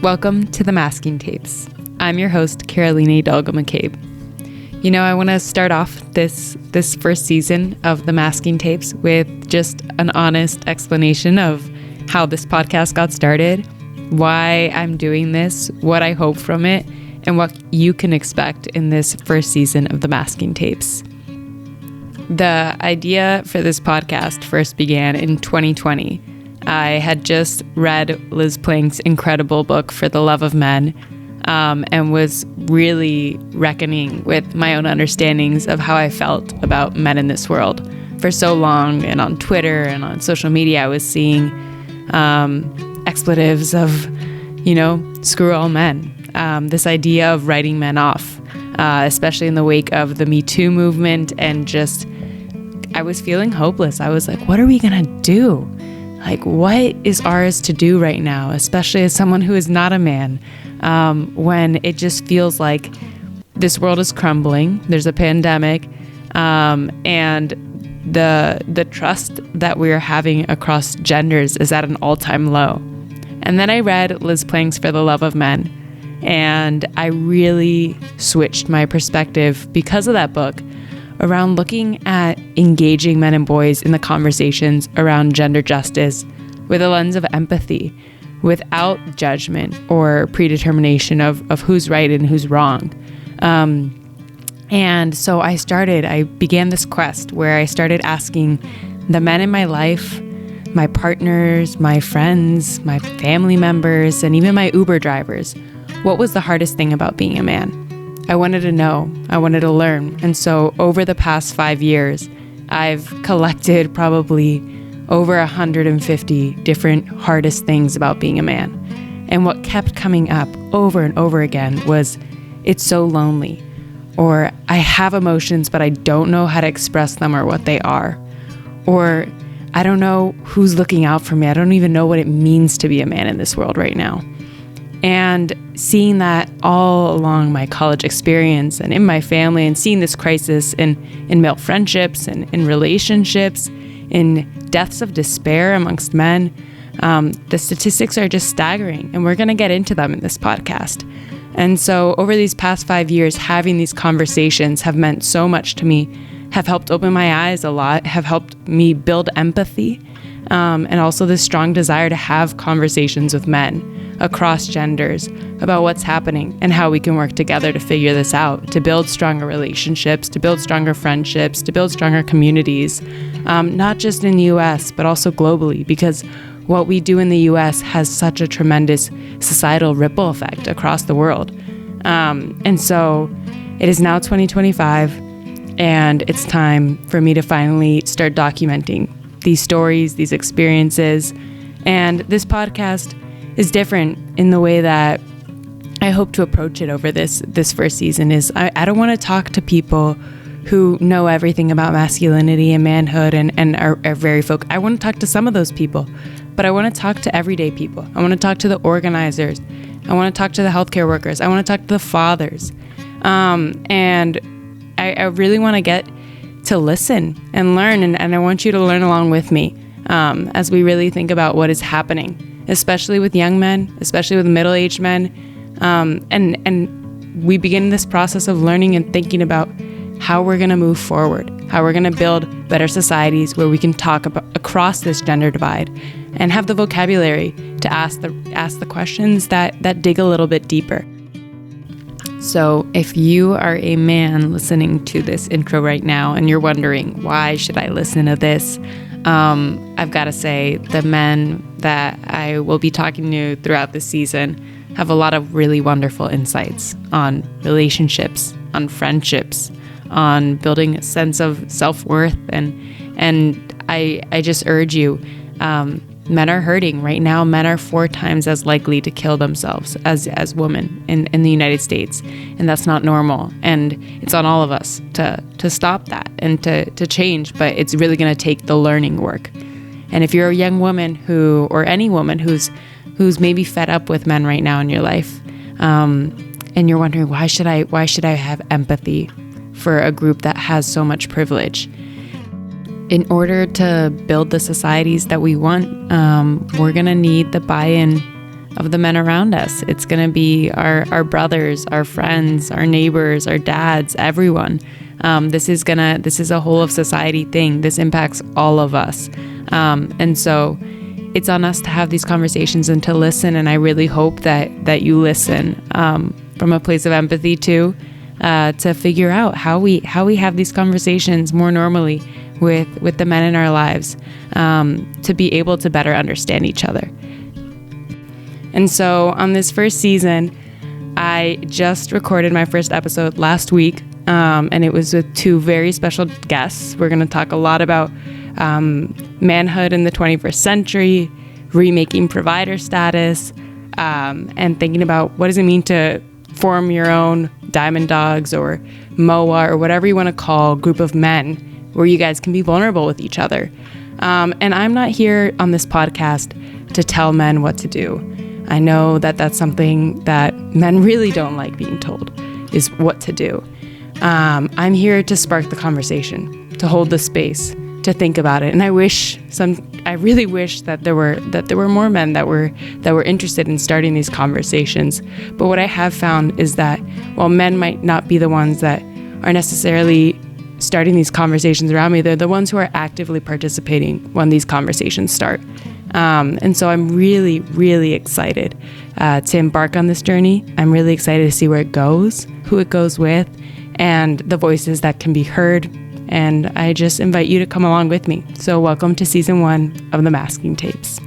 Welcome to the Masking Tapes. I'm your host, Caroline Hidalgo McCabe. You know, I want to start off this first season of the Masking Tapes with just an honest explanation of how this podcast got started, why I'm doing this, what I hope from it, and what you can expect in this first season of the Masking Tapes. The idea for this podcast first began in 2020. I had just read Liz Plank's incredible book, For the Love of Men, and was really reckoning with my own understandings of how I felt about men in this world. For so long, and on Twitter and on social media, I was seeing expletives of, screw all men. This idea of writing men off, especially in the wake of the Me Too movement, and just, I was feeling hopeless. I was like, what are we gonna do? Like, what is ours to do right now, especially as someone who is not a man, when it just feels like this world is crumbling, there's a pandemic, and the trust that we're having across genders is at an all-time low. And then I read Liz Plank's For the Love of Men, and I really switched my perspective because of that book around looking at engaging men and boys in the conversations around gender justice with a lens of empathy, without judgment or predetermination of who's right and who's wrong. And so I began this quest where I started asking the men in my life, my partners, my friends, my family members, and even my Uber drivers, what was the hardest thing about being a man? I wanted to know, I wanted to learn. And so over the past 5 years, I've collected probably over 150 different hardest things about being a man. And what kept coming up over and over again was, it's so lonely, or I have emotions, but I don't know how to express them or what they are, or I don't know who's looking out for me. I don't even know what it means to be a man in this world right now. And seeing that all along my college experience and in my family, and seeing this crisis in male friendships and in relationships, in deaths of despair amongst men, the statistics are just staggering, and we're going to get into them in this podcast. And so over these past 5 years, having these conversations have meant so much to me, have helped open my eyes a lot, have helped me build empathy, and also this strong desire to have conversations with men across genders about what's happening and how we can work together to figure this out, to build stronger relationships, to build stronger friendships, to build stronger communities, not just in the US, but also globally, because what we do in the US has such a tremendous societal ripple effect across the world. And so it is now 2025, and it's time for me to finally start documenting these stories, these experiences. And this podcast is different in the way that I hope to approach it over this first season. Is I don't want to talk to people who know everything about masculinity and manhood and are very focused. I want to talk to some of those people, but I want to talk to everyday people. I want to talk to the organizers. I want to talk to the healthcare workers. I want to talk to the fathers. And I really want to get to listen and learn, and I want you to learn along with me as we really think about what is happening, especially with young men, especially with middle-aged men, and we begin this process of learning and thinking about how we're going to move forward, how we're going to build better societies where we can talk about across this gender divide and have the vocabulary to ask the questions that dig a little bit deeper. So if you are a man listening to this intro right now and you're wondering, why should I listen to this? I've got to say, the men that I will be talking to throughout this season have a lot of really wonderful insights on relationships, on friendships, on building a sense of self-worth. And I just urge you, men are hurting right now. Men are 4 times as likely to kill themselves as women in the United States. And that's not normal. And it's on all of us to stop that and to change. But it's really going to take the learning work. And if you're a young woman or any woman who's maybe fed up with men right now in your life, and you're wondering, why should I have empathy for a group that has so much privilege? In order to build the societies that we want, we're going to need the buy-in of the men around us. It's going to be our brothers, our friends, our neighbors, our dads, everyone. This is a whole of society thing. This impacts all of us. And so it's on us to have these conversations and to listen. And I really hope that you listen from a place of empathy too, to figure out how we have these conversations more normally with the men in our lives, to be able to better understand each other. And so on this first season, I just recorded my first episode last week, and it was with two very special guests. We're going to talk a lot about manhood in the 21st century, remaking provider status, and thinking about what does it mean to form your own Diamond Dogs or MOA or whatever you want to call group of men where you guys can be vulnerable with each other. And I'm not here on this podcast to tell men what to do. I know that that's something that men really don't like being told, is what to do. I'm here to spark the conversation, to hold the space, to think about it. And I really wish that there were more men that were interested in starting these conversations. But what I have found is that while men might not be the ones that are necessarily starting these conversations around me, they're the ones who are actively participating when these conversations start. And so I'm really, really excited to embark on this journey. I'm really excited to see where it goes, who it goes with, and the voices that can be heard. And I just invite you to come along with me. So welcome to season 1 of the Masking Tapes.